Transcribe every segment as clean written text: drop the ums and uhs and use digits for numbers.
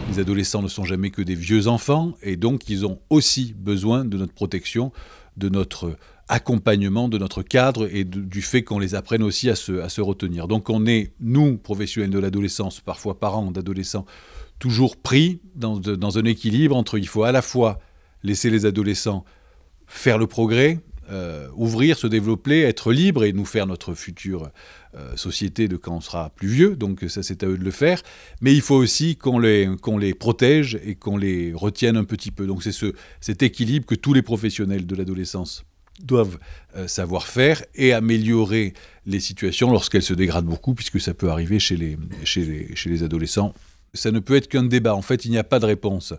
Les adolescents ne sont jamais que des vieux enfants et donc ils ont aussi besoin de notre protection, de notre accompagnement, de notre cadre et du fait qu'on les apprenne aussi à se retenir. Donc on est, nous, professionnels de l'adolescence, parfois parents d'adolescents, toujours pris dans un équilibre entre il faut à la fois laisser les adolescents faire le progrès, ouvrir, se développer, être libre et nous faire notre future société de quand on sera plus vieux, donc ça c'est à eux de le faire, mais il faut aussi qu'on les protège et qu'on les retienne un petit peu. Donc c'est cet équilibre que tous les professionnels de l'adolescence doivent savoir faire et améliorer les situations lorsqu'elles se dégradent beaucoup, puisque ça peut arriver chez les adolescents. Ça ne peut être qu'un débat. En fait, il n'y a pas de réponse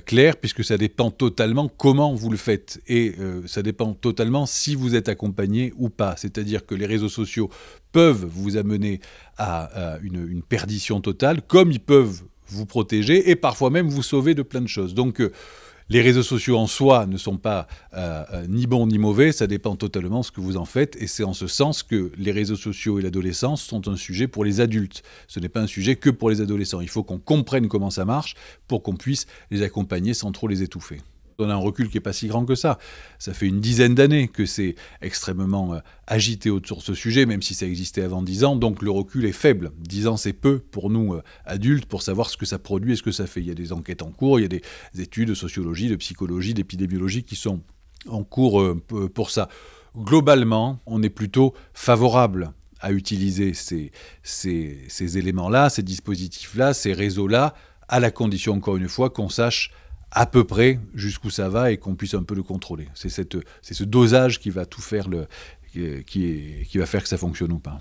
claire, puisque ça dépend totalement comment vous le faites. Et ça dépend totalement si vous êtes accompagné ou pas. C'est-à-dire que les réseaux sociaux peuvent vous amener à une perdition totale, comme ils peuvent vous protéger et parfois même vous sauver de plein de choses. Donc, les réseaux sociaux en soi ne sont pas ni bons ni mauvais, ça dépend totalement de ce que vous en faites, et c'est en ce sens que les réseaux sociaux et l'adolescence sont un sujet pour les adultes. Ce n'est pas un sujet que pour les adolescents. Il faut qu'on comprenne comment ça marche pour qu'on puisse les accompagner sans trop les étouffer. On a un recul qui n'est pas si grand que ça. Ça fait une dizaine d'années que c'est extrêmement agité autour de ce sujet, même si ça existait avant 10 ans, donc le recul est faible. 10 ans, c'est peu pour nous adultes pour savoir ce que ça produit et ce que ça fait. Il y a des enquêtes en cours, il y a des études de sociologie, de psychologie, d'épidémiologie qui sont en cours pour ça. Globalement, on est plutôt favorable à utiliser ces éléments-là, ces dispositifs-là, ces réseaux-là, à la condition, encore une fois, qu'on sache à peu près jusqu'où ça va et qu'on puisse un peu le contrôler. C'est ce dosage qui va tout faire, qui va faire que ça fonctionne ou pas.